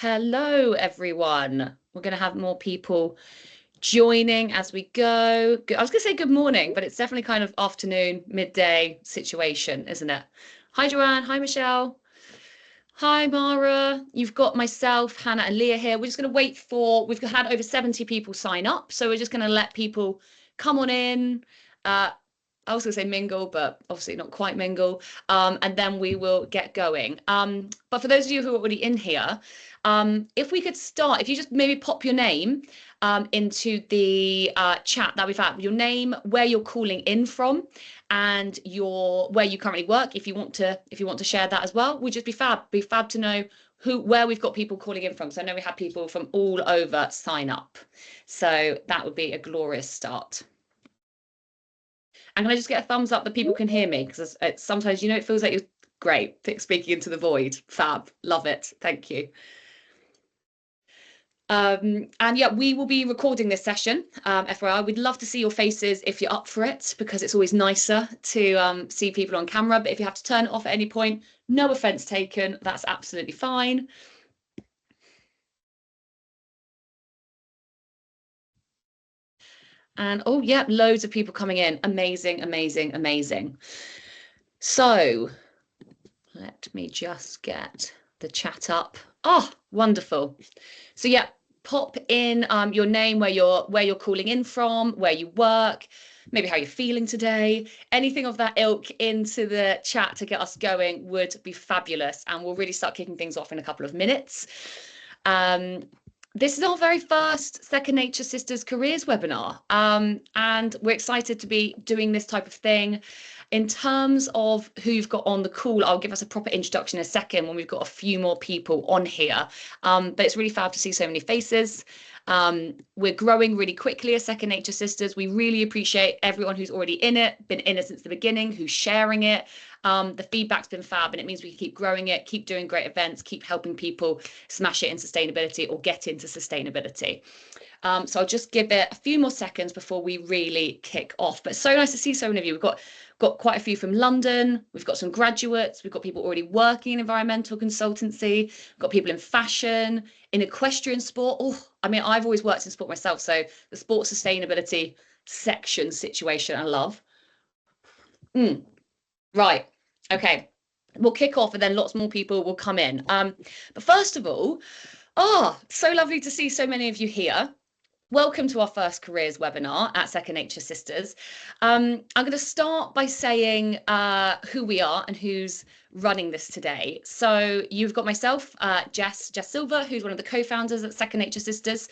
Hello, everyone. We're going to have more people joining as we go. I was going to say good morning, but it's definitely kind of afternoon, midday situation, isn't it? Hi, Joanne. Hi, Michelle. Hi, Mara. You've got myself, Hannah, and Leah here. We're just going to wait we've had over 70 people sign up. So we're just going to let people come on in. I was going to say mingle, but obviously not quite mingle. And then we will get going. But for those of you who are already in here, if we could start, if you just maybe pop your name into the chat that we've had, your name, where you're calling in from, and where you currently work. If you want to share that as well, would just be fab. Be fab to know where we've got people calling in from. So I know we have people from all over sign up. So that would be a glorious start. And can I just get a thumbs up that people can hear me? Because sometimes, it feels like you're great speaking into the void. Fab. Love it. Thank you. And yeah, we will be recording this session. FYI, we'd love to see your faces if you're up for it, because it's always nicer to see people on camera. But if you have to turn it off at any point, no offense taken. That's absolutely fine. And oh yeah, loads of people coming in. Amazing, amazing, amazing. So let me just get the chat up. Oh, wonderful. So yeah, pop in your name, where you're calling in from, where you work, maybe how you're feeling today. Anything of that ilk into the chat to get us going would be fabulous. And we'll really start kicking things off in a couple of minutes. This is our very first Second Nature Sisters Careers webinar, and we're excited to be doing this type of thing. In terms of who you've got on the call, I'll give us a proper introduction in a second when we've got a few more people on here. But it's really fab to see so many faces. We're growing really quickly as Second Nature Sisters. We really appreciate everyone who's already in it, been in it since the beginning, who's sharing it. The feedback's been fab, and it means we can keep growing it, keep doing great events, keep helping people smash it in sustainability or get into sustainability. So I'll just give it a few more seconds before we really kick off. But so nice to see so many of you. We've got quite a few from London. We've got some graduates. We've got people already working in environmental consultancy. We've got people in fashion, in equestrian sport. Oh, I mean, I've always worked in sport myself. So the sport sustainability section situation, I love. Right. Okay. We'll kick off and then lots more people will come in. But first of all, so lovely to see so many of you here. Welcome to our first careers webinar at Second Nature Sisters. I'm going to start by saying who we are and who's running this today. So you've got myself, Jess Silva, who's one of the co-founders at Second Nature Sisters.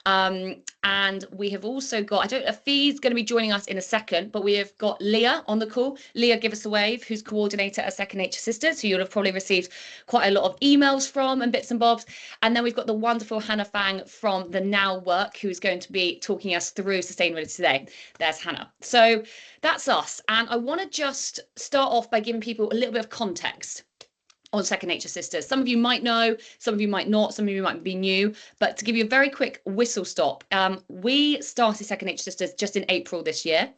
And we have also got, I don't know if Fee's going to be joining us in a second, but we have got Leah on the call. Leah, give us a wave, who's coordinator at Second Nature Sisters, who you'll have probably received quite a lot of emails from and bits and bobs. And then we've got the wonderful Hannah Phang from the Now Work, who's going to be talking us through sustainability today. There's Hannah. So that's us. And I want to just start off by giving people a little bit of context on Second Nature Sisters. Some of you might know, some of you might not, some of you might be new, but to give you a very quick whistle stop, we started Second Nature Sisters just in April this year.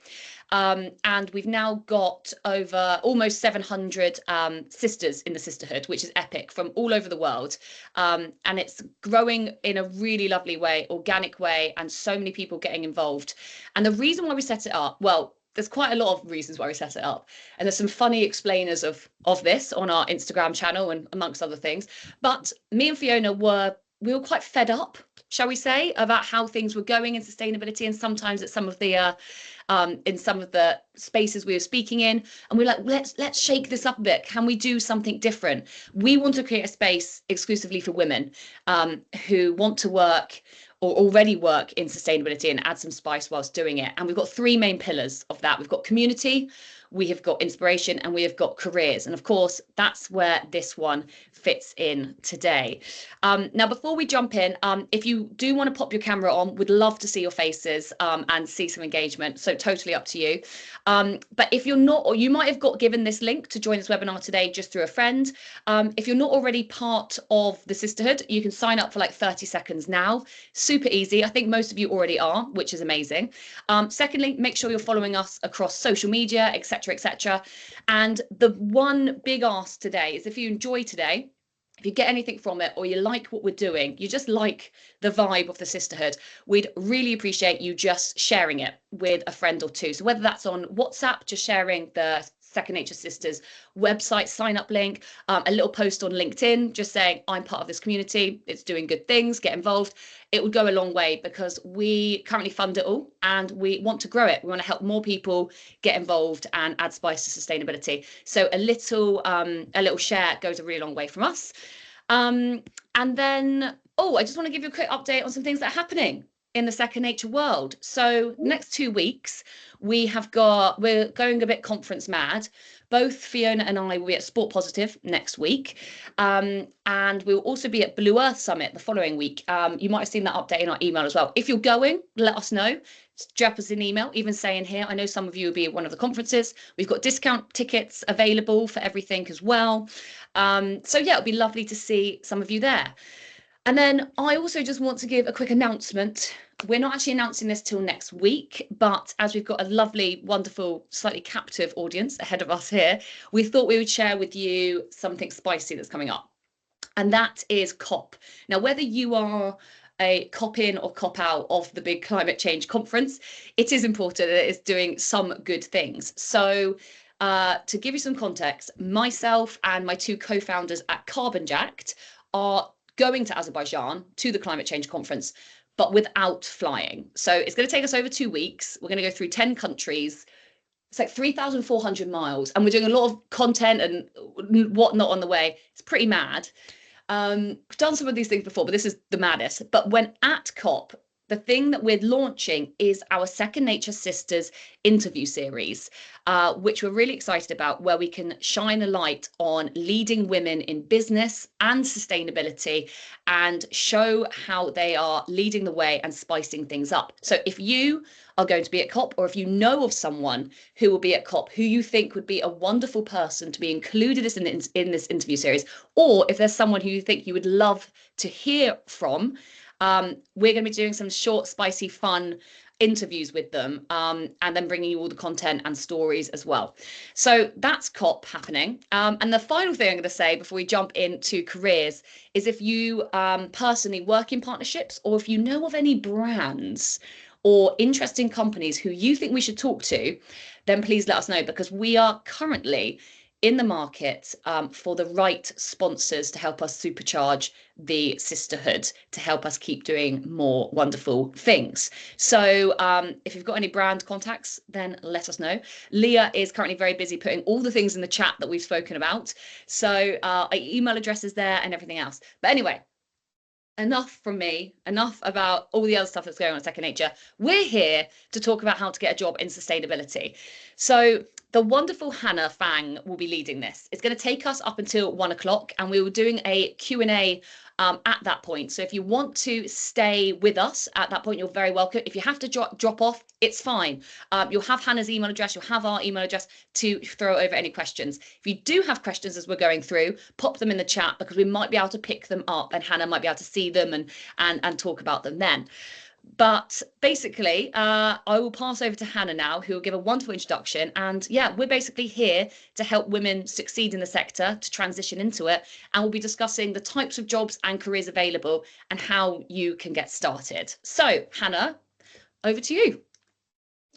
And we've now got over almost 700 sisters in the sisterhood, which is epic, from all over the world. And it's growing in a really lovely way, organic way, and so many people getting involved. And the reason why we set it up, well, there's quite a lot of reasons why we set it up. And there's some funny explainers of this on our Instagram channel and amongst other things. But me and Fiona we were quite fed up, shall we say, about how things were going in sustainability, and sometimes at some of the in some of the spaces we were speaking in, and we're like, let's shake this up a bit. Can we do something different? We want to create a space exclusively for women who want to work or already work in sustainability and add some spice whilst doing it. And we've got three main pillars of that. We've got community, we have got inspiration, and we have got careers. And of course, that's where this one fits in today. Now, before we jump in, if you do want to pop your camera on, we'd love to see your faces and see some engagement. So totally up to you. But if you're not, or you might have got given this link to join this webinar today just through a friend. If you're not already part of the sisterhood, you can sign up for like 30 seconds now. Super easy. I think most of you already are, which is amazing. Secondly, make sure you're following us across social media, etc., etc. And the one big ask today is, if you enjoy today, if you get anything from it, or you like what we're doing, you just like the vibe of the sisterhood, we'd really appreciate you just sharing it with a friend or two. So whether that's on WhatsApp, just sharing the Second Nature Sisters website sign up link, a little post on LinkedIn, just saying, I'm part of this community, it's doing good things, get involved. It would go a long way, because we currently fund it all and we want to grow it. We want to help more people get involved and add spice to sustainability. So a little share goes a really long way from us. And then, I just want to give you a quick update on some things that are happening in the Second Nature world. So next 2 weeks, we're going a bit conference mad. Both Fiona and I will be at Sport Positive next week. And we'll also be at Blue Earth Summit the following week. You might have seen that update in our email as well. If you're going, let us know. Drop us an email, even saying here. I know some of you will be at one of the conferences. We've got discount tickets available for everything as well. So yeah, it'll be lovely to see some of you there. And then I also just want to give a quick announcement. We're not actually announcing this till next week, but as we've got a lovely, wonderful, slightly captive audience ahead of us here, we thought we would share with you something spicy that's coming up. And that is COP. Now, whether you are a COP in or COP out of the big climate change conference, it is important that it's doing some good things. So to give you some context, myself and my two co-founders at Carbon Jacked are going to Azerbaijan to the climate change conference, but without flying. So it's going to take us over 2 weeks. We're going to go through 10 countries. It's like 3,400 miles, and we're doing a lot of content and whatnot on the way. It's pretty mad. We've done some of these things before, but this is the maddest. But when at COP, the thing that we're launching is our Second Nature Sisters interview series, which we're really excited about, where we can shine a light on leading women in business and sustainability and show how they are leading the way and spicing things up. So if you are going to be at COP, or if you know of someone who will be at COP who you think would be a wonderful person to be included in this interview series, or if there's someone who you think you would love to hear from, we're going to be doing some short, spicy, fun interviews with them, and then bringing you all the content and stories as well. So that's COP happening. And the final thing I'm going to say before we jump into careers is, if you personally work in partnerships, or if you know of any brands or interesting companies who you think we should talk to, then please let us know, because we are currently in the market for the right sponsors to help us supercharge the sisterhood, to help us keep doing more wonderful things. So if you've got any brand contacts, then let us know. Leah is currently very busy putting all the things in the chat that we've spoken about. So our email address is there and everything else. But anyway, enough from me, enough about all the other stuff that's going on in Second Nature. We're here to talk about how to get a job in sustainability. So the wonderful Hannah Phang will be leading this. It's going to take us up until 1 o'clock, and we were doing a Q&A at that point. So if you want to stay with us at that point, you're very welcome. If you have to drop off, it's fine. You'll have Hannah's email address, you'll have our email address to throw over any questions. If you do have questions as we're going through, pop them in the chat, because we might be able to pick them up and Hannah might be able to see them and talk about them then. But basically, I will pass over to Hannah now, who will give a wonderful introduction. And yeah, we're basically here to help women succeed in the sector, to transition into it. And we'll be discussing the types of jobs and careers available and how you can get started. So Hannah, over to you.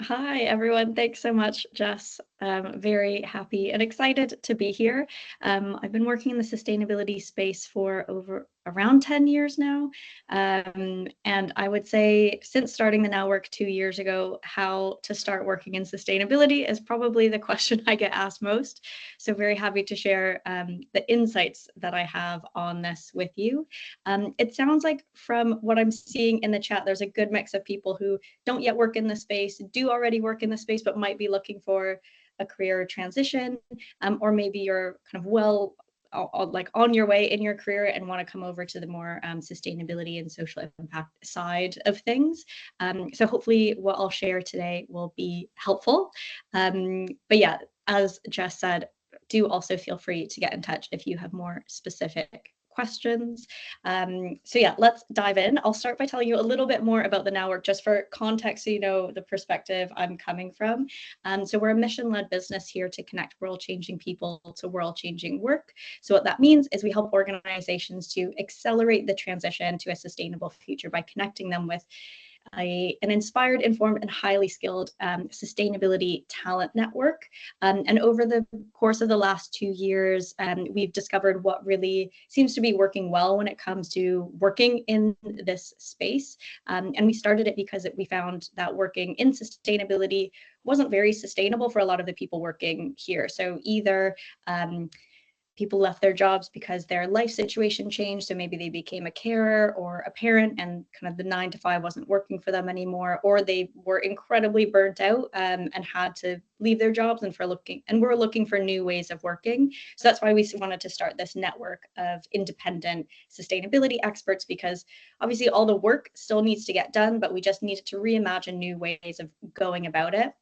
Hi, everyone. Thanks so much, Jess. Very happy and excited to be here. I've been working in the sustainability space for around 10 years now. And I would say, since starting the Now Work 2 years ago, how to start working in sustainability is probably the question I get asked most. So very happy to share the insights that I have on this with you. It sounds like, from what I'm seeing in the chat, there's a good mix of people who don't yet work in the space, do already work in the space, but might be looking for a career transition, or maybe you're kind of like on your way in your career and want to come over to the more sustainability and social impact side of things. So hopefully what I'll share today will be helpful. But yeah, as Jess said, do also feel free to get in touch if you have more specific questions. So yeah, let's dive in. I'll start by telling you a little bit more about the Now Work, just for context, so you know the perspective I'm coming from. So we're a mission-led business here to connect world-changing people to world-changing work. So what that means is we help organizations to accelerate the transition to a sustainable future by connecting them with an inspired, informed, and highly skilled sustainability talent network. And over the course of the last 2 years, we've discovered what really seems to be working well when it comes to working in this space. And we started it because we found that working in sustainability wasn't very sustainable for a lot of the people working here. So either people left their jobs because their life situation changed. So maybe they became a carer or a parent and kind of the 9 to 5 wasn't working for them anymore, or they were incredibly burnt out and had to leave their jobs and we're looking for new ways of working. So that's why we wanted to start this network of independent sustainability experts, because obviously all the work still needs to get done, but we just needed to reimagine new ways of going about it.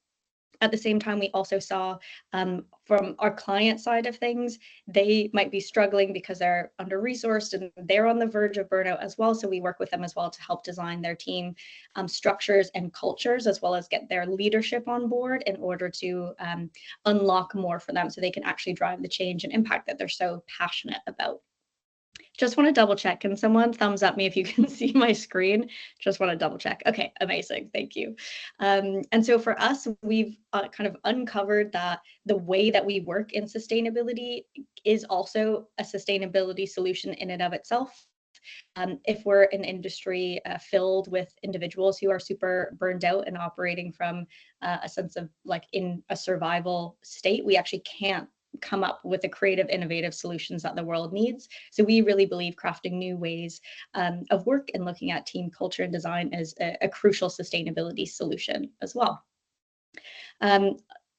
At the same time, we also saw from our client side of things, they might be struggling because they're under-resourced and they're on the verge of burnout as well. So we work with them as well to help design their team structures and cultures, as well as get their leadership on board in order to unlock more for them so they can actually drive the change and impact that they're so passionate about. Just want to double check. Can someone thumbs up me if you can see my screen? Just want to double check. Okay, amazing. Thank you. And so for us, we've kind of uncovered that the way that we work in sustainability is also a sustainability solution in and of itself. If we're an industry filled with individuals who are super burned out and operating from a sense of like in a survival state, we actually can't come up with the creative, innovative solutions that the world needs. So we really believe crafting new ways of work and looking at team culture and design is a crucial sustainability solution as well.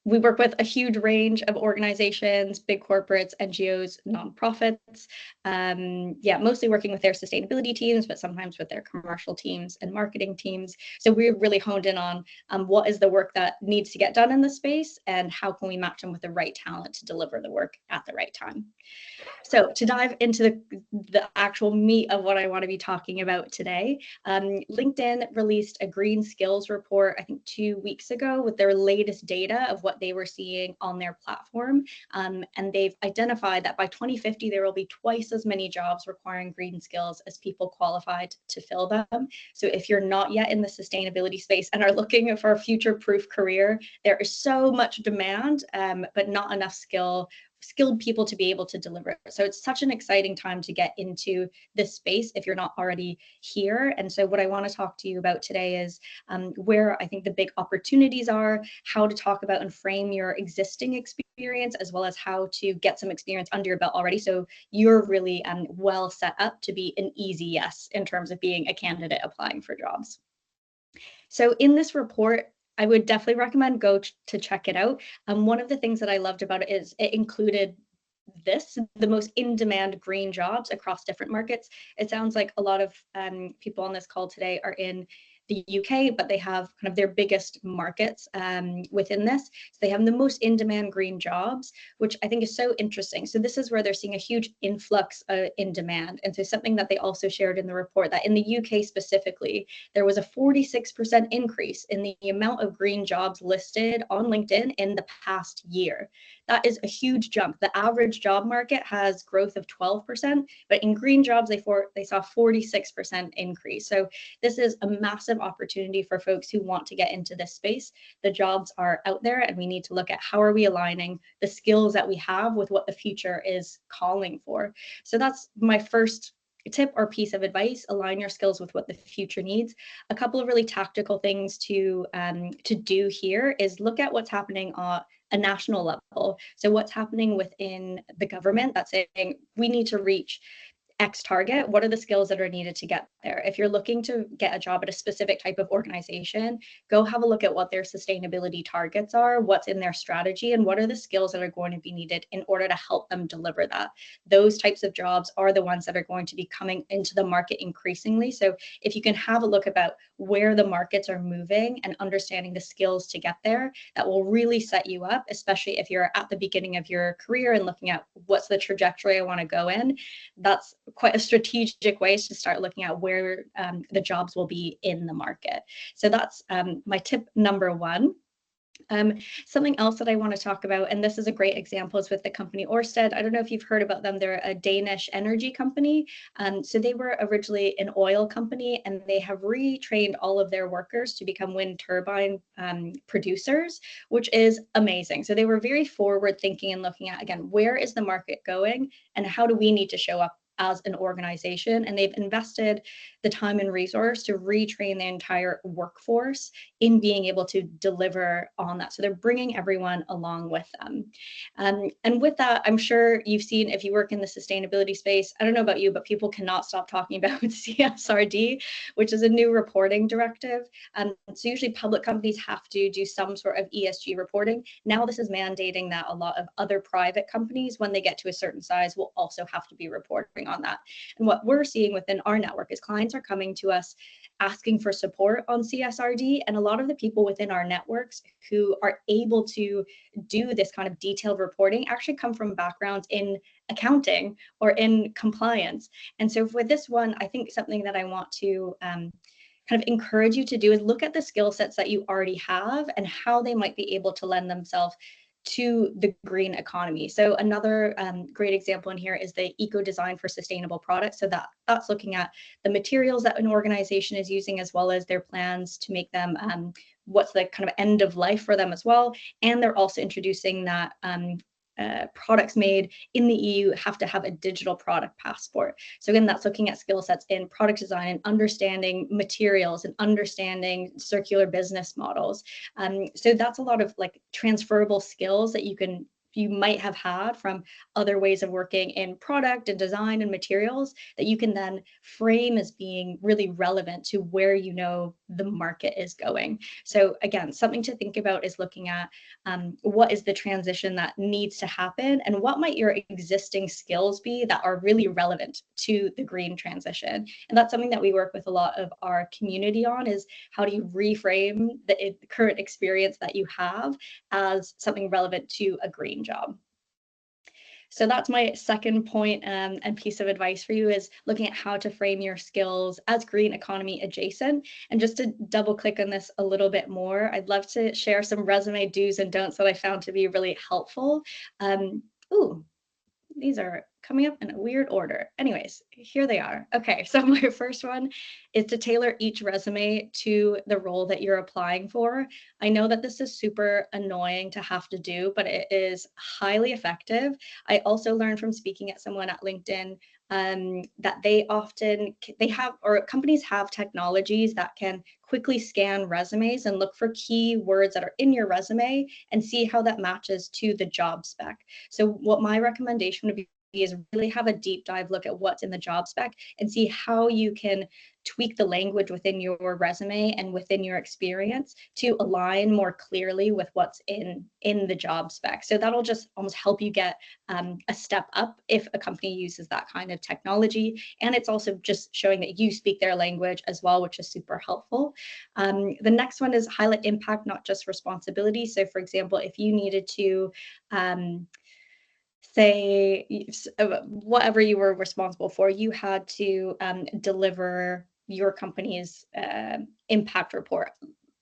We work with a huge range of organizations, big corporates, NGOs, nonprofits. Mostly working with their sustainability teams, but sometimes with their commercial teams and marketing teams. So we're really honed in on what is the work that needs to get done in the space and how can we match them with the right talent to deliver the work at the right time. So to dive into the actual meat of what I want to be talking about today, LinkedIn released a green skills report, I think 2 weeks ago, with their latest data of what they were seeing on their platform. And they've identified that by 2050, there will be twice as many jobs requiring green skills as people qualified to fill them. So if you're not yet in the sustainability space and are looking for a future-proof career, there is so much demand, but not enough skilled people to be able to deliver it. So it's such an exciting time to get into this space if you're not already here. And so what I want to talk to you about today is where I think the big opportunities are, how to talk about and frame your existing experience, as well as how to get some experience under your belt already. So you're really well set up to be an easy yes in terms of being a candidate applying for jobs. So in this report, I would definitely recommend go to check it out. One of the things that I loved about it is it included the most in-demand green jobs across different markets. It sounds like a lot of people on this call today are in the UK, but they have kind of their biggest markets within this. So they have the most in-demand green jobs, which I think is so interesting. So this is where they're seeing a huge influx in demand. And so something that they also shared in the report, that in the UK specifically, there was a 46% increase in the amount of green jobs listed on LinkedIn in the past year. That is a huge jump. The average job market has growth of 12%, but in green jobs, they saw 46% increase. So this is a massive opportunity for folks who want to get into this space. The jobs are out there and we need to look at how are we aligning the skills that we have with what the future is calling for. So that's my first tip or piece of advice: align your skills with what the future needs. A couple of really tactical things to do here is look at what's happening on a national level. So what's happening within the government that's saying we need to reach X target, what are the skills that are needed to get there. If you're looking to get a job at a specific type of organization, go have a look at what their sustainability targets are, what's in their strategy, and what are the skills that are going to be needed in order to help them deliver that. Those types of jobs are the ones that are going to be coming into the market increasingly. So if you can have a look about where the markets are moving and understanding the skills to get there, that will really set you up, especially if you're at the beginning of your career and looking at what's the trajectory I want to go in. That's quite a strategic way to start looking at where the jobs will be in the market. So that's my tip number one. Something else that I want to talk about, and this is a great example, is with the company Ørsted. I don't know if you've heard about them. They're a Danish energy company. So they were originally an oil company, and they have retrained all of their workers to become wind turbine producers, which is amazing. So they were very forward thinking and looking at, again, where is the market going and how do we need to show up as an organization? And they've invested the time and resource to retrain the entire workforce in being able to deliver on that. So they're bringing everyone along with them. And with that, I'm sure you've seen, if you work in the sustainability space, I don't know about you, but people cannot stop talking about CSRD, which is a new reporting directive. So usually public companies have to do some sort of ESG reporting. Now this is mandating that a lot of other private companies, when they get to a certain size, will also have to be reporting on that. And what we're seeing within our network is clients are coming to us asking for support on CSRD. And a lot of the people within our networks who are able to do this kind of detailed reporting actually come from backgrounds in accounting or in compliance. And so with this one, I think something that I want to kind of encourage you to do is look at the skill sets that you already have and how they might be able to lend themselves to the green economy. So another great example in here is the eco design for sustainable products. So that's looking at the materials that an organization is using, as well as their plans to make them what's the kind of end of life for them as well. And they're also introducing that products made in the EU have to have a digital product passport. So again, that's looking at skill sets in product design and understanding materials and understanding circular business models. So that's a lot of like transferable skills that you might have had from other ways of working in product and design and materials that you can then frame as being really relevant to where you know the market is going. So again, something to think about is looking at what is the transition that needs to happen and what might your existing skills be that are really relevant to the green transition. And that's something that we work with a lot of our community on, is how do you reframe the current experience that you have as something relevant to a green job. So that's my second point and piece of advice for you, is looking at how to frame your skills as green economy adjacent. And just to double click on this a little bit more, I'd love to share some resume do's and don'ts that I found to be really helpful. These are coming up in a weird order. Anyways, here they are. Okay, so my first one is to tailor each resume to the role that you're applying for. I know that this is super annoying to have to do, but it is highly effective. I also learned from speaking at someone at LinkedIn that companies have technologies that can quickly scan resumes and look for key words that are in your resume and see how that matches to the job spec. So what my recommendation would be is really have a deep dive look at what's in the job spec and see how you can tweak the language within your resume and within your experience to align more clearly with what's in the job spec. So that'll just almost help you get a step up if a company uses that kind of technology. And it's also just showing that you speak their language as well, which is super helpful. The next one is highlight impact, not just responsibility. So for example, if you needed to say whatever you were responsible for, you had to deliver your company's impact report.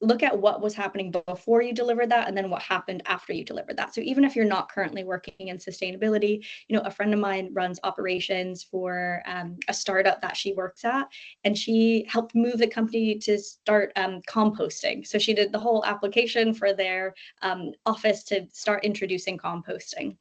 Look at what was happening before you delivered that and then what happened after you delivered that. So even if you're not currently working in sustainability, a friend of mine runs operations for a startup that she works at, and she helped move the company to start composting. So she did the whole application for their office to start introducing composting.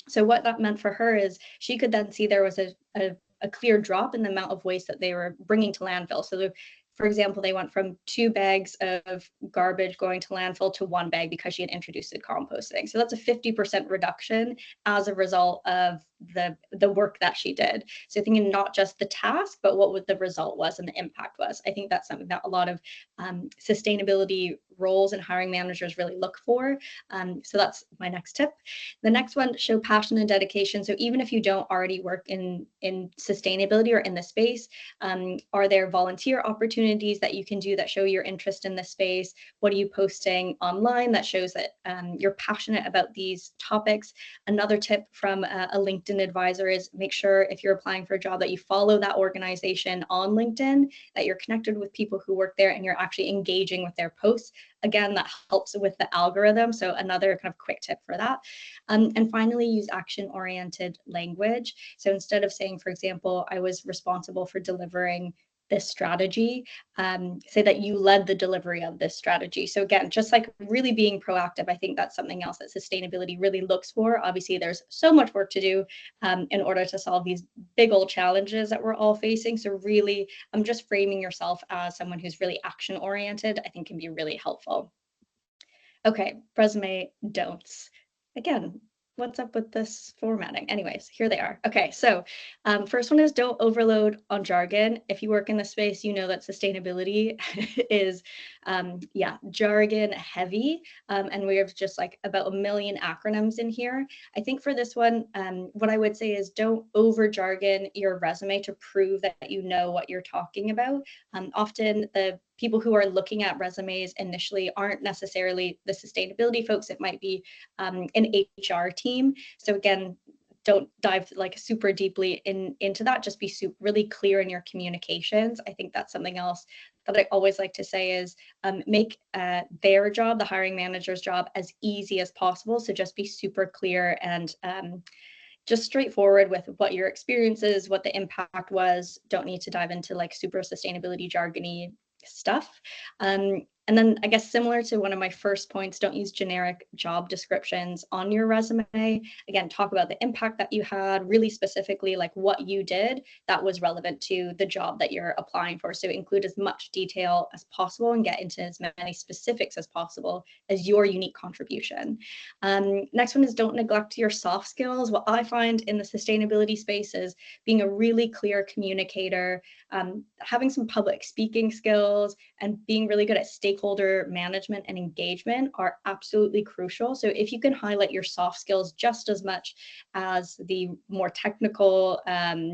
So what that meant for her is she could then see there was a clear drop in the amount of waste that they were bringing to landfill. So for example, they went from 2 bags of garbage going to landfill to 1 bag because she had introduced composting. So that's a 50% reduction as a result of the work that she did. So thinking not just the task, but what the result was and the impact was. I think that's something that a lot of sustainability roles and hiring managers really look for. So that's my next tip. The next one, show passion and dedication. So even if you don't already work in sustainability or in the space, are there volunteer opportunities that you can do that show your interest in the space? What are you posting online that shows that you're passionate about these topics? Another tip from a LinkedIn advisor is make sure if you're applying for a job that you follow that organization on LinkedIn, that you're connected with people who work there and you're actually engaging with their posts. Again, that helps with the algorithm. So another kind of quick tip for that. And finally, use action-oriented language. So instead of saying, for example, I was responsible for delivering this strategy, say that you led the delivery of this strategy. So again, just like really being proactive, I think that's something else that sustainability really looks for. Obviously, there's so much work to do in order to solve these big old challenges that we're all facing. So really, just framing yourself as someone who's really action oriented, I think can be really helpful. Okay, resume don'ts. Again, what's up with this formatting? Anyways, here they are. Okay, so first one is don't overload on jargon. If you work in the space, you know that sustainability is, jargon heavy. And we have just like about a million acronyms in here. I think for this one, what I would say is don't over jargon your resume to prove that you know what you're talking about. Often the people who are looking at resumes initially aren't necessarily the sustainability folks. It might be an HR team. So again, don't dive like super deeply into that. Just be really clear in your communications. I think that's something else that I always like to say is make their job, the hiring manager's job, as easy as possible. So just be super clear and just straightforward with what your experience is, what the impact was. Don't need to dive into like super sustainability jargony stuff. And then I guess similar to one of my first points, don't use generic job descriptions on your resume. Again, talk about the impact that you had, really specifically like what you did that was relevant to the job that you're applying for. So include as much detail as possible and get into as many specifics as possible as your unique contribution. Next one is don't neglect your soft skills. What I find in the sustainability space is being a really clear communicator, having some public speaking skills, and being really good at stakeholder management and engagement are absolutely crucial. So if you can highlight your soft skills just as much as the more technical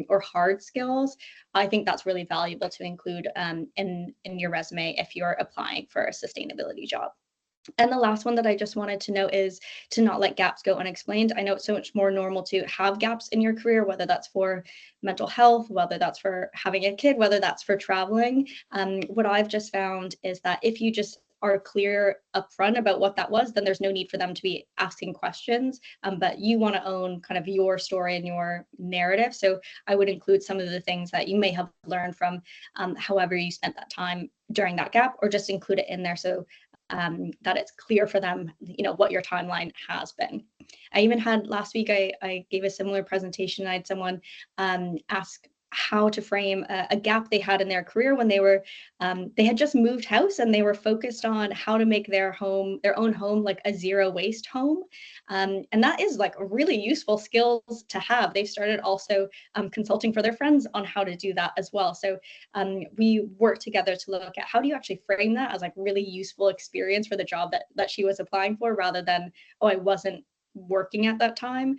or hard skills, I think that's really valuable to include in your resume if you're applying for a sustainability job. And the last one that I just wanted to note is to not let gaps go unexplained. I know it's so much more normal to have gaps in your career, whether that's for mental health, whether that's for having a kid, whether that's for traveling. What I've just found is that if you just are clear upfront about what that was, then there's no need for them to be asking questions, but you want to own kind of your story and your narrative. So I would include some of the things that you may have learned from however you spent that time during that gap, or just include it in there so that it's clear for them, what your timeline has been. I even had last week, I gave a similar presentation. I had someone ask how to frame a gap they had in their career when they had just moved house and they were focused on how to make their own home like a zero waste home. And that is like really useful skills to have. They started also consulting for their friends on how to do that as well. So we worked together to look at how do you actually frame that as like really useful experience for the job that she was applying for, rather than, oh, I wasn't working at that time.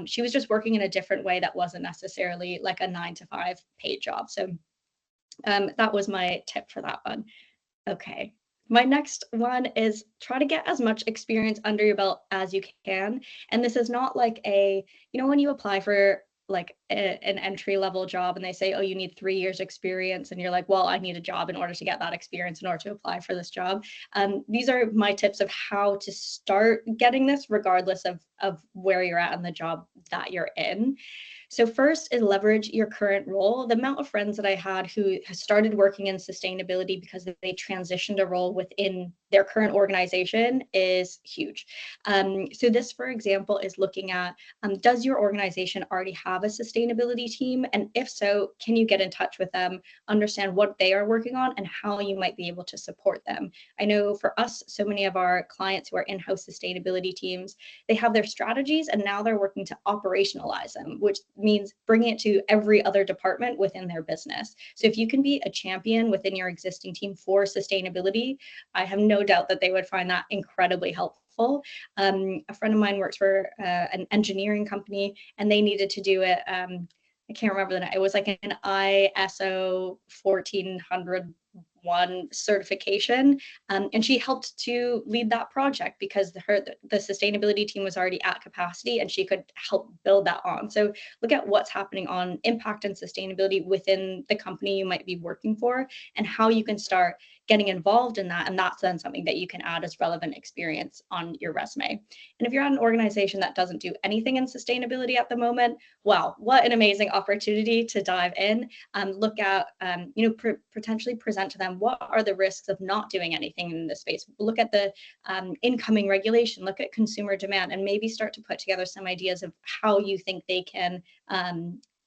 She was just working in a different way that wasn't necessarily like a 9-to-5 paid job. So that was my tip for that one. Okay. My next one is try to get as much experience under your belt as you can. And this is not like when you apply for like an entry level job and they say, oh, you need 3 years experience. And you're like, well, I need a job in order to get that experience in order to apply for this job. These are my tips of how to start getting this regardless of where you're at in the job that you're in. So first is leverage your current role. The amount of friends that I had who has started working in sustainability because they transitioned a role within their current organization is huge. So this, for example, is looking at, does your organization already have a sustainability team? And if so, can you get in touch with them, understand what they are working on and how you might be able to support them? I know for us, so many of our clients who are in-house sustainability teams, they have their strategies and now they're working to operationalize them, which means bringing it to every other department within their business. So if you can be a champion within your existing team for sustainability, I have no doubt that they would find that incredibly helpful. A friend of mine works for an engineering company and they needed to do it. I can't remember the name. It was like an ISO 1401 certification. And she helped to lead that project because the sustainability team was already at capacity and she could help build that on. So look at what's happening on impact and sustainability within the company you might be working for and how you can start getting involved in that. And that's then something that you can add as relevant experience on your resume. And if you're at an organization that doesn't do anything in sustainability at the moment, wow, what an amazing opportunity to dive in. Look at, potentially present to them what are the risks of not doing anything in this space. Look at the incoming regulation, look at consumer demand, and maybe start to put together some ideas of how you think they can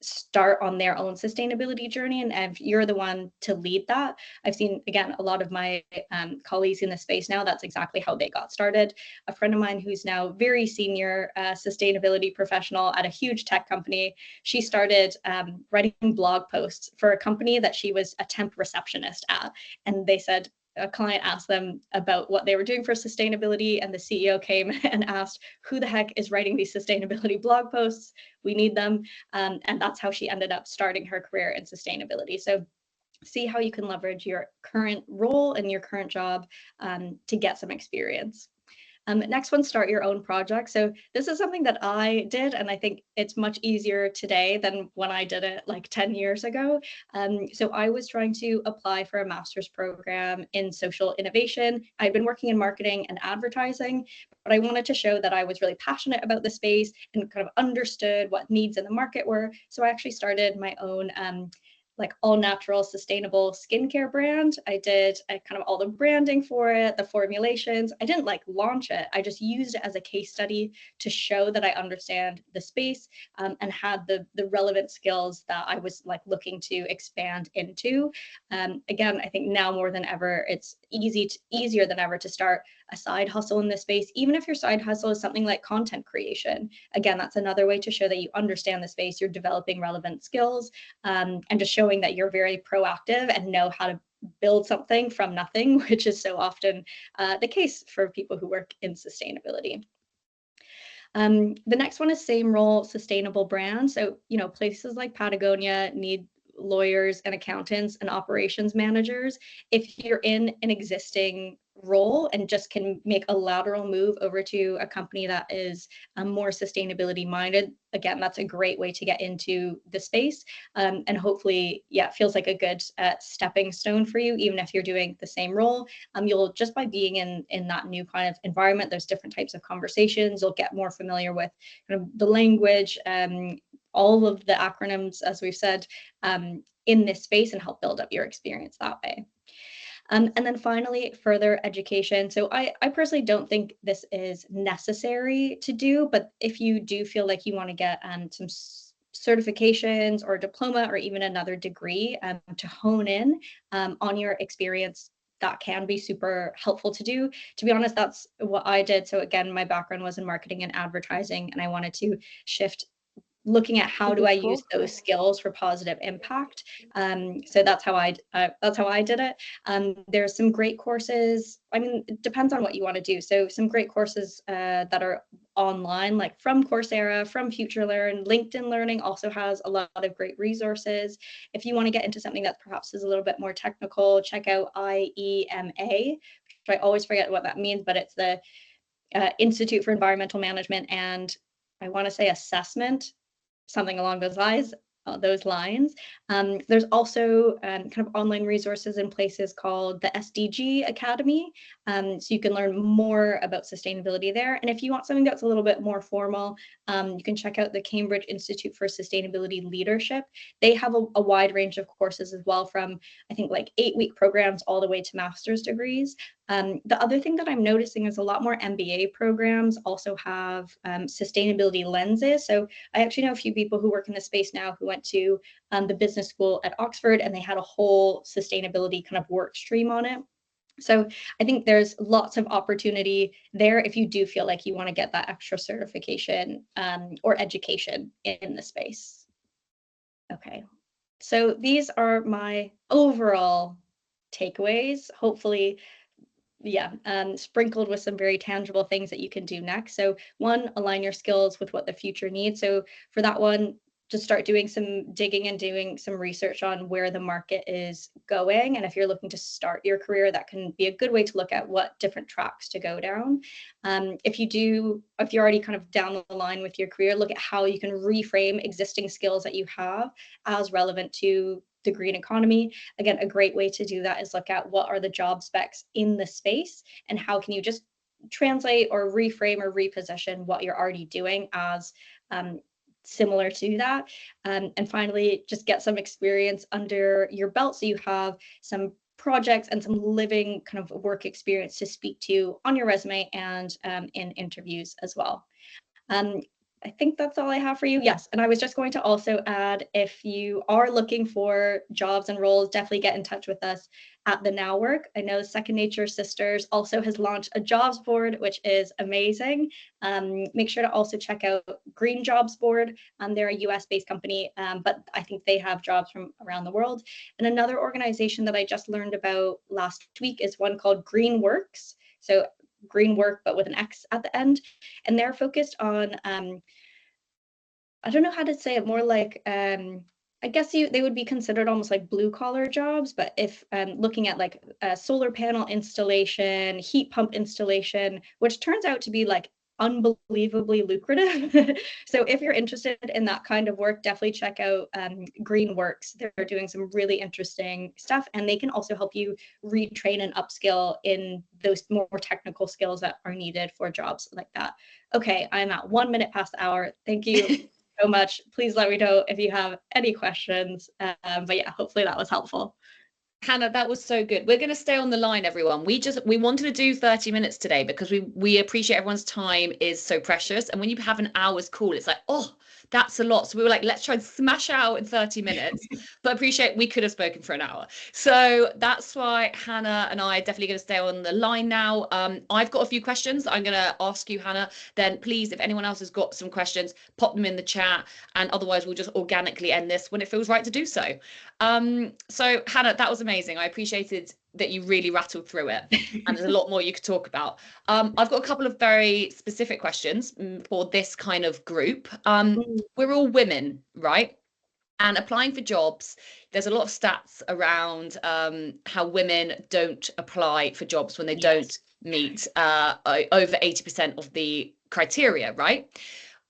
start on their own sustainability journey. And if you're the one to lead that, I've seen, again, a lot of my colleagues in the space now, that's exactly how they got started. A friend of mine who's now very senior sustainability professional at a huge tech company, she started writing blog posts for a company that she was a temp receptionist at. And they said, a client asked them about what they were doing for sustainability, and the CEO came and asked, who the heck is writing these sustainability blog posts? We need them. And that's how she ended up starting her career in sustainability. So see how you can leverage your current role and your current job to get some experience. Next one, start your own project. So this is something that I did, and I think it's much easier today than when I did it like 10 years ago. So I was trying to apply for a master's program in social innovation. I'd been working in marketing and advertising, but I wanted to show that I was really passionate about the space and kind of understood what needs in the market were. So I actually started my own like all natural sustainable skincare brand. I did kind of all the branding for it, the formulations. I didn't like launch it. I just used it as a case study to show that I understand the space and had the relevant skills that I was like looking to expand into. Again, I think now more than ever, it's easier than ever to start a side hustle in this space, even if your side hustle is something like content creation. Again, that's another way to show that you understand the space, you're developing relevant skills, and just showing that you're very proactive and know how to build something from nothing, which is so often the case for people who work in sustainability. The next one is same role, sustainable brand. So, places like Patagonia need lawyers and accountants and operations managers. If you're in an existing role and just can make a lateral move over to a company that is more sustainability minded, again, that's a great way to get into the space. And hopefully, it feels like a good stepping stone for you, even if you're doing the same role. You'll just by being in that new kind of environment, there's different types of conversations. You'll get more familiar with kind of the language, all of the acronyms, as we've said, in this space, and help build up your experience that way. And then finally, further education. So I personally don't think this is necessary to do, but if you do feel like you want to get some certifications or diploma or even another degree to hone in on your experience, that can be super helpful to do. To be honest, that's what I did. So again, my background was in marketing and advertising, and I wanted to shift looking at how do I use those skills for positive impact. So that's how I did it. There's some great courses. I mean, it depends on what you want to do. So some great courses that are online, like from Coursera, from FutureLearn. LinkedIn Learning also has a lot of great resources. If you want to get into something that perhaps is a little bit more technical, check out IEMA, which I always forget what that means, but it's the Institute for Environmental Management and I want to say assessment, something along those lines. those lines. There's also kind of online resources in places called the SDG Academy. So you can learn more about sustainability there. And if you want something that's a little bit more formal, you can check out the Cambridge Institute for Sustainability Leadership. They have a wide range of courses as well, from I think like 8-week programs all the way to master's degrees. The other thing that I'm noticing is a lot more MBA programs also have sustainability lenses. So I actually know a few people who work in the space now who went to the business school at Oxford, and they had a whole sustainability kind of work stream on it. So I think there's lots of opportunity there if you do feel like you want to get that extra certification or education in the space. Okay, so these are my overall takeaways. Hopefully, yeah, sprinkled with some very tangible things that you can do next. So one, align your skills with what the future needs. So for that one, just start doing some digging and doing some research on where the market is going. And if you're looking to start your career, that can be a good way to look at what different tracks to go down. If you're already kind of down the line with your career, look at how you can reframe existing skills that you have as relevant to the green economy. Again, a great way to do that is look at what are the job specs in the space and how can you just translate or reframe or reposition what you're already doing as similar to that. And finally, just get some experience under your belt so you have some projects and some living kind of work experience to speak to on your resume and in interviews as well. I think that's all I have for you. Yes, and I was just going to also add, if you are looking for jobs and roles, definitely get in touch with us at the Now Work. I know Second Nature Sisters also has launched a jobs board, which is amazing. Make sure to also check out Green Jobs Board. They're a US-based company, but I think they have jobs from around the world. And another organization that I just learned about last week is one called Green Works. So green work, but with an X at the end. And they're focused on, I don't know how to say it, more like, I guess they would be considered almost like blue collar jobs, but if looking at like solar panel installation, heat pump installation, which turns out to be like unbelievably lucrative. So if you're interested in that kind of work, definitely check out Green Works. They're doing some really interesting stuff, and they can also help you retrain and upskill in those more technical skills that are needed for jobs like that. Okay, I'm at 1 minute past the hour. Thank you so much. Please let me know if you have any questions. But yeah, hopefully that was helpful. Hannah, that was so good. We're going to stay on the line, everyone. We wanted to do 30 minutes today because we appreciate everyone's time is so precious. And when you have an hour's call, it's like, oh, that's a lot. So we were like, let's try and smash out in 30 minutes. But appreciate we could have spoken for an hour. So that's why Hannah and I are definitely going to stay on the line now. I've got a few questions that I'm going to ask you, Hannah. Then please, if anyone else has got some questions, pop them in the chat. And otherwise, we'll just organically end this when it feels right to do so. So Hannah, that was amazing. I appreciated that you really rattled through it, and there's a lot more you could talk about. I've got a couple of very specific questions for this kind of group. We're all women, right? And applying for jobs, there's a lot of stats around how women don't apply for jobs when they don't meet over 80% of the criteria, right?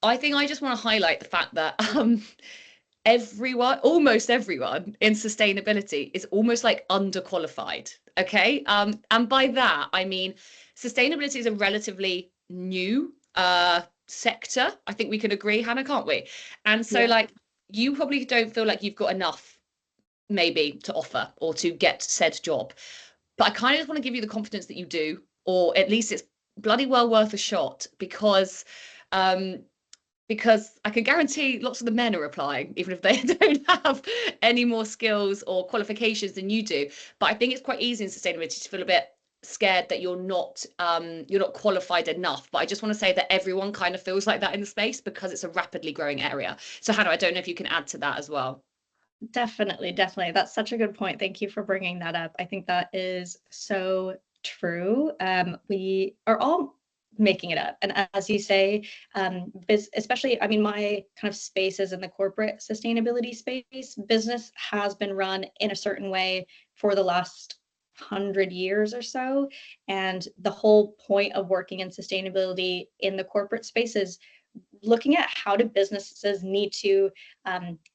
I think I just want to highlight the fact that almost everyone in sustainability is almost like underqualified. Okay. And by that, I mean, sustainability is a relatively new sector. I think we can agree, Hannah, can't we? And so like, you probably don't feel like you've got enough maybe to offer or to get said job. But I kind of just want to give you the confidence that you do, or at least it's bloody well worth a shot, because I can guarantee lots of the men are applying, even if they don't have any more skills or qualifications than you do. But I think it's quite easy in sustainability to feel a bit scared that you're not qualified enough. But I just want to say that everyone kind of feels like that in the space because it's a rapidly growing area. So Hannah, I don't know if you can add to that as well. Definitely. That's such a good point. Thank you for bringing that up. I think that is so true. We are all making it up. And as you say, especially, I mean, my kind of space is in the corporate sustainability space. Business has been run in a certain way for the last 100 years or so. And the whole point of working in sustainability in the corporate space is looking at how do businesses need to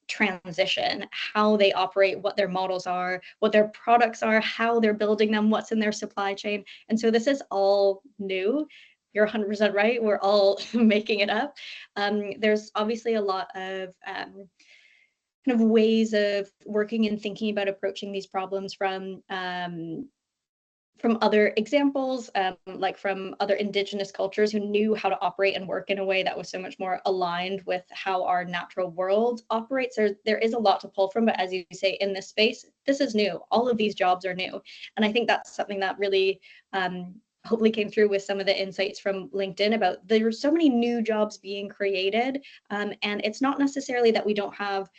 transition, how they operate, what their models are, what their products are, how they're building them, what's in their supply chain. And so this is all new. You're 100% right. We're all making it up. There's obviously a lot of kind of ways of working and thinking about approaching these problems from other examples, like from other indigenous cultures who knew how to operate and work in a way that was so much more aligned with how our natural world operates. There is a lot to pull from, but as you say, in this space, this is new. All of these jobs are new. And I think that's something that really hopefully came through with some of the insights from LinkedIn about there's so many new jobs being created. And it's not necessarily that we don't have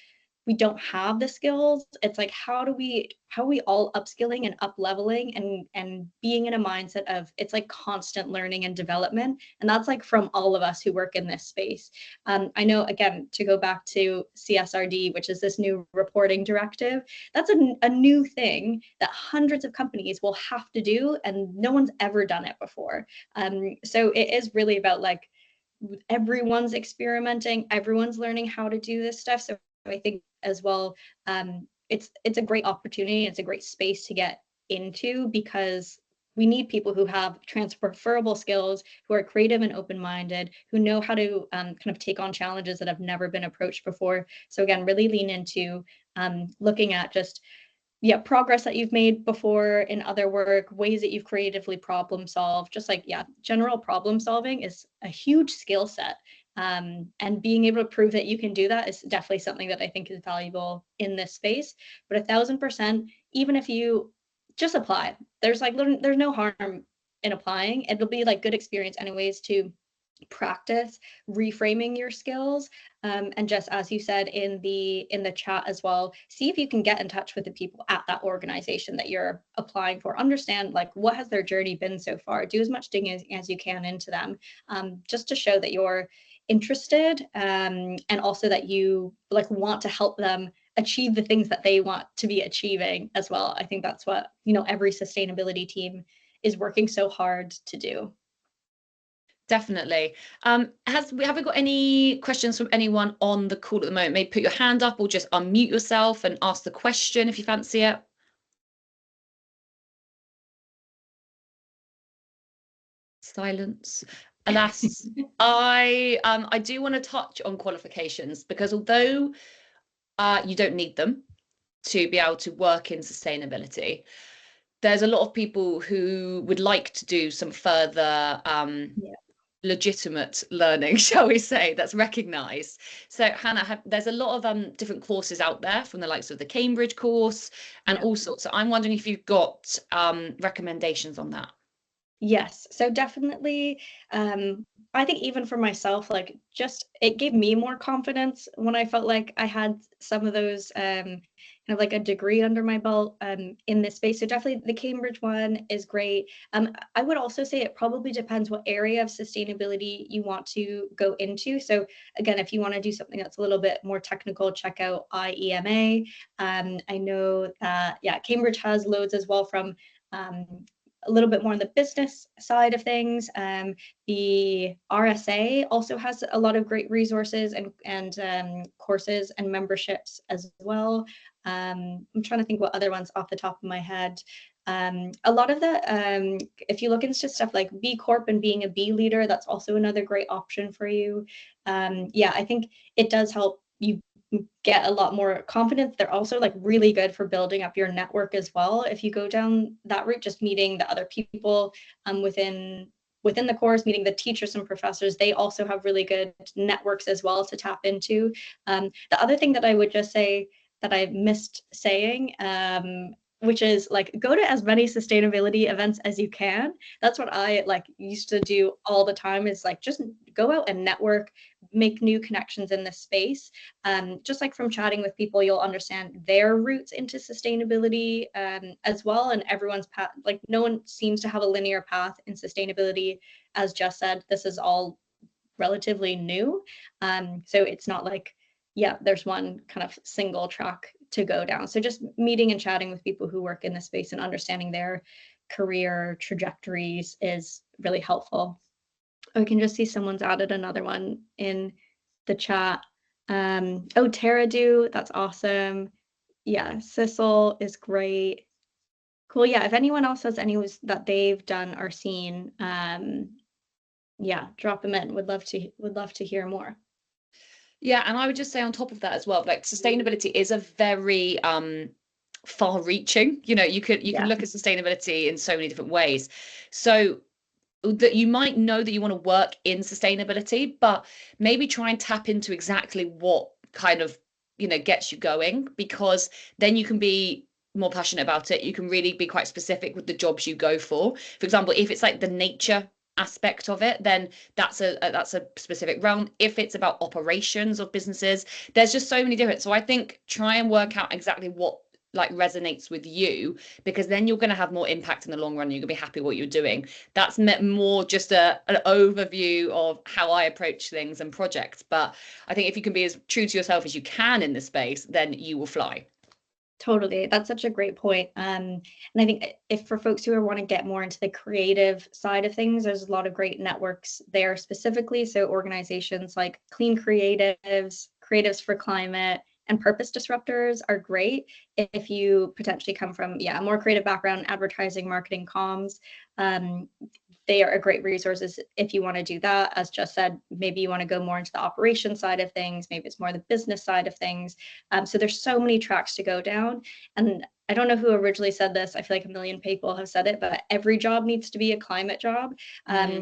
the skills. It's like how are we all upskilling and up leveling and being in a mindset of it's like constant learning and development, and that's like from all of us who work in this space. I know, again, to go back to CSRD, which is this new reporting directive, that's a new thing that hundreds of companies will have to do, and no one's ever done it before. So it is really about like everyone's experimenting, everyone's learning how to do this stuff. So I think as well, it's a great opportunity. It's a great space to get into because we need people who have transferable skills, who are creative and open-minded, who know how to kind of take on challenges that have never been approached before. So again, really lean into looking at just progress that you've made before in other work, ways that you've creatively problem solved, just like, general problem solving is a huge skill set. And being able to prove that you can do that is definitely something that I think is valuable in this space. But 1,000%, even if you just apply, there's no harm in applying. It'll be like good experience anyways to practice reframing your skills, and just as you said in the chat as well, see if you can get in touch with the people at that organization that you're applying for. Understand like what has their journey been so far. Do as much digging as you can into them, just to show that you're interested, and also that you like want to help them achieve the things that they want to be achieving as well. I think that's what every sustainability team is working so hard to do. Definitely. Have we got any questions from anyone on the call at the moment? Maybe put your hand up or just unmute yourself and ask the question if you fancy it. Silence. Alas, I do want to touch on qualifications because although you don't need them to be able to work in sustainability, there's a lot of people who would like to do some further legitimate learning, shall we say, that's recognized. So Hannah, there's a lot of different courses out there from the likes of the Cambridge course and all sorts. So I'm wondering if you've got recommendations on that. Yes, so definitely, I think even for myself, like just it gave me more confidence when I felt like I had some of those kind of like a degree under my belt in this space. So definitely the Cambridge one is great. I would also say it probably depends what area of sustainability you want to go into. So again, if you want to do something that's a little bit more technical, check out IEMA. I know that Cambridge has loads as well from a little bit more on the business side of things. The RSA also has a lot of great resources and courses and memberships as well. I'm trying to think what other ones off the top of my head. A lot of the, if you look into stuff like B Corp and being a B leader, that's also another great option for you. I think it does help you get a lot more confidence. They're also like really good for building up your network as well. If you go down that route, just meeting the other people within the course, meeting the teachers and professors, they also have really good networks as well to tap into. The other thing that I would just say that I missed saying, which is like go to as many sustainability events as you can. That's what I like used to do all the time, is like just go out and network, make new connections in this space. Just like from chatting with people, you'll understand their routes into sustainability as well. And everyone's path, like no one seems to have a linear path in sustainability. As Jess said, this is all relatively new. So it's not like, there's one kind of single track to go down. So just meeting and chatting with people who work in the space and understanding their career trajectories is really helpful. Oh, I can just see someone's added another one in the chat. Oh, Tara do, that's awesome. Yeah, Sissel is great. Cool. Yeah, if anyone else has any that they've done or seen, yeah, drop them in. Would love to hear more. Yeah, and I would just say on top of that as well, like sustainability is a very far reaching, you can look at sustainability in so many different ways. So that you might know that you want to work in sustainability, but maybe try and tap into exactly what kind of, gets you going, because then you can be more passionate about it. You can really be quite specific with the jobs you go for. For example, if it's like the nature aspect of it, then that's a specific realm. If it's about operations of businesses, there's just so many different. So I think try and work out exactly what like resonates with you, because then you're going to have more impact in the long run. You're going to be happy with what you're doing. That's more just an overview of how I approach things and projects. But I think if you can be as true to yourself as you can in this space, then you will fly. Totally. That's such a great point. And I think if for folks who want to get more into the creative side of things, there's a lot of great networks there specifically. So organizations like Clean Creatives, Creatives for Climate, and Purpose Disruptors are great if you potentially come from, a more creative background, advertising, marketing, comms. They are a great resources if you want to do that. As Jess said, maybe you want to go more into the operation side of things. Maybe it's more the business side of things. So there's so many tracks to go down. And I don't know who originally said this. I feel like a million people have said it, but every job needs to be a climate job.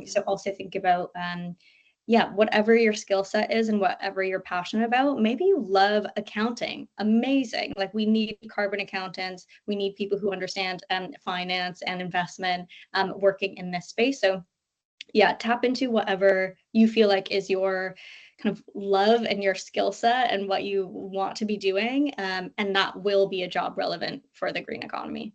So also think about whatever your skill set is and whatever you're passionate about. Maybe you love accounting. Amazing. Like we need carbon accountants. We need people who understand finance and investment working in this space. So yeah, tap into whatever you feel like is your kind of love and your skill set and what you want to be doing. And that will be a job relevant for the green economy.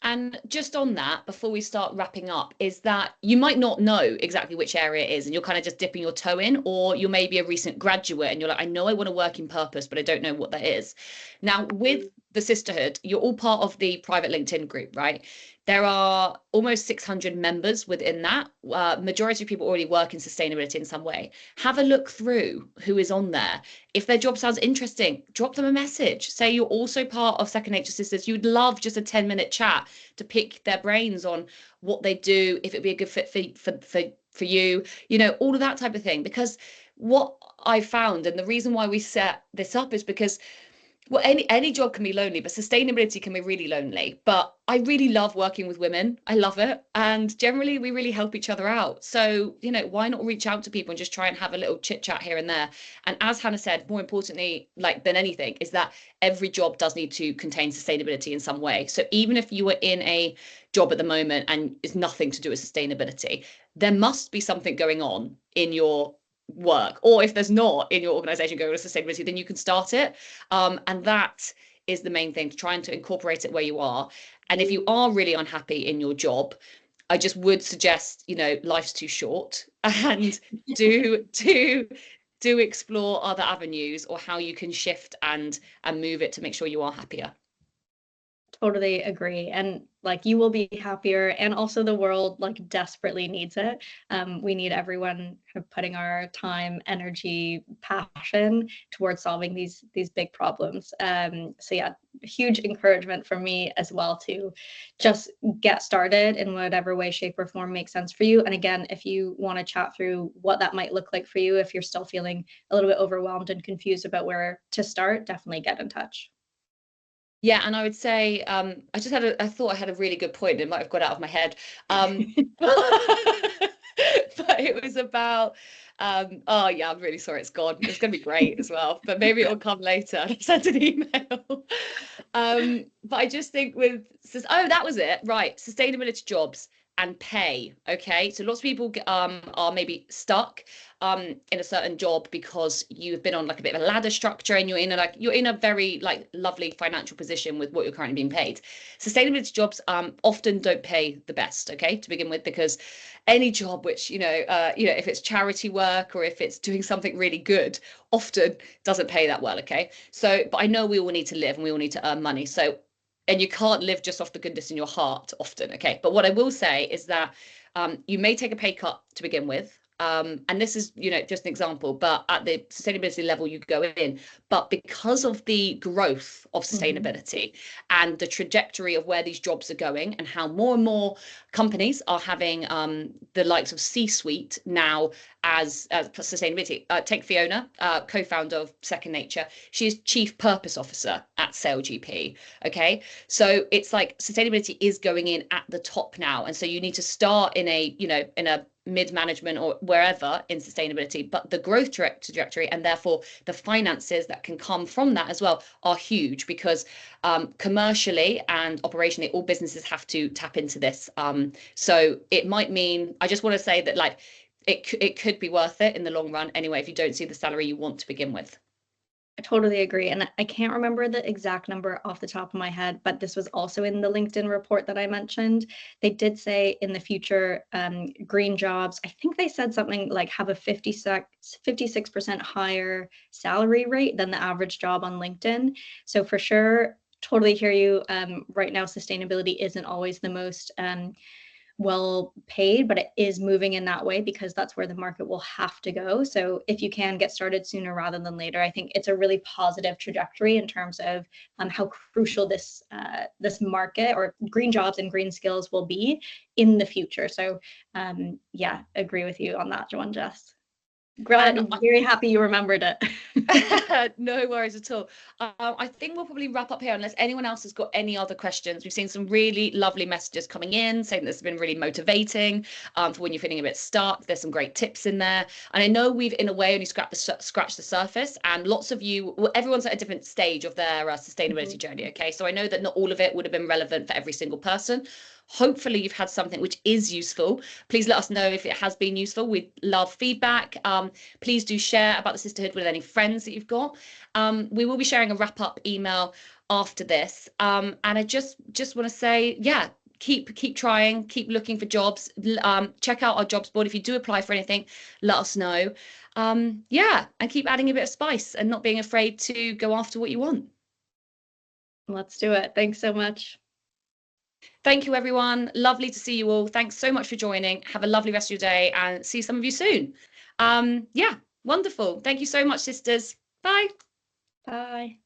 And just on that, before we start wrapping up, is that you might not know exactly which area it is, and you're kind of just dipping your toe in, or you're maybe a recent graduate and you're like, I know I want to work in purpose, but I don't know what that is. Now, with the sisterhood, you're all part of the private LinkedIn group, right? There are almost 600 members within that. Majority of people already work in sustainability in some way. Have a look through who is on there. If their job sounds interesting, drop them a message. Say you're also part of Second Nature Sisters. You'd love just a 10-minute chat to pick their brains on what they do, if it'd be a good fit for you, all of that type of thing. Because what I found, and the reason why we set this up, is because well, any job can be lonely, but sustainability can be really lonely. But I really love working with women. I love it. And generally we really help each other out. So, why not reach out to people and just try and have a little chit chat here and there. And as Hannah said, more importantly, like than anything, is that every job does need to contain sustainability in some way. So even if you are in a job at the moment and it's nothing to do with sustainability, there must be something going on in your work, or if there's not in your organization going to sustainability, then you can start it, and that is the main thing, trying to incorporate it where you are. And if you are really unhappy in your job, I just would suggest, life's too short, and do explore other avenues or how you can shift and move it to make sure you are happier. Totally agree. And like you will be happier, and also the world like desperately needs it. We need everyone kind of putting our time, energy, passion towards solving these big problems. So yeah, huge encouragement from me as well to just get started in whatever way, shape, or form makes sense for you. And again, if you want to chat through what that might look like for you, if you're still feeling a little bit overwhelmed and confused about where to start, definitely get in touch. Yeah, and I would say I thought I had a really good point. It might have got out of my head. But it was about oh yeah, I'm really sorry it's gone. It's gonna be great as well, but maybe it'll come later. I sent an email. But I just think that was it. Right, sustainability jobs and pay. Okay, so lots of people are maybe stuck in a certain job because you've been on like a bit of a ladder structure, and you're in a very like lovely financial position with what you're currently being paid. Sustainability jobs often don't pay the best, okay, to begin with, because any job which if it's charity work or if it's doing something really good, often doesn't pay that well, okay. So but I know we all need to live and we all need to earn money, so and you can't live just off the goodness in your heart often, okay. But what I will say is that you may take a pay cut to begin with, and this is, you know, just an example, but at the sustainability level you go in, but because of the growth of sustainability and the trajectory of where these jobs are going and how more and more companies are having the likes of C-suite now as sustainability. Take Fiona, co-founder of Second Nature. She is Chief Purpose Officer at SailGP. Okay, so it's like sustainability is going in at the top now, and so you need to start in a, you know, in a mid-management or wherever in sustainability, but the growth trajectory and therefore the finances that can come from that as well are huge, because commercially and operationally all businesses have to tap into this. So it might mean, I just want to say that like it could be worth it in the long run anyway if you don't see the salary you want to begin with. I totally agree. And I can't remember the exact number off the top of my head, but this was also in the LinkedIn report that I mentioned. They did say in the future, green jobs, I think they said something like have a 56% higher salary rate than the average job on LinkedIn. So for sure, totally hear you. Right now, sustainability isn't always the most well paid, but it is moving in that way because that's where the market will have to go. So if you can get started sooner rather than later, I think it's a really positive trajectory in terms of how crucial this market or green jobs and green skills will be in the future. So yeah, agree with you on that one, Jess. Very happy you remembered it. No worries at all. I think we'll probably wrap up here unless anyone else has got any other questions. We've seen some really lovely messages coming in saying this has been really motivating for when you're feeling a bit stuck. There's some great tips in there. And I know we've in a way only scratched the surface, and lots of you, well, everyone's at a different stage of their sustainability journey. Okay, so I know that not all of it would have been relevant for every single person. Hopefully you've had something which is useful. Please let us know if it has been useful. We'd love feedback. Please do share about the sisterhood with any friends that you've got. We will be sharing a wrap-up email after this. And I just want to say, yeah, keep trying, keep looking for jobs. Check out our jobs board. If you do apply for anything, let us know. Yeah, and keep adding a bit of spice and not being afraid to go after what you want. Let's do it. Thanks so much. Thank you, everyone. Lovely to see you all. Thanks so much for joining. Have a lovely rest of your day and see some of you soon. Yeah, wonderful. Thank you so much, sisters. Bye. Bye.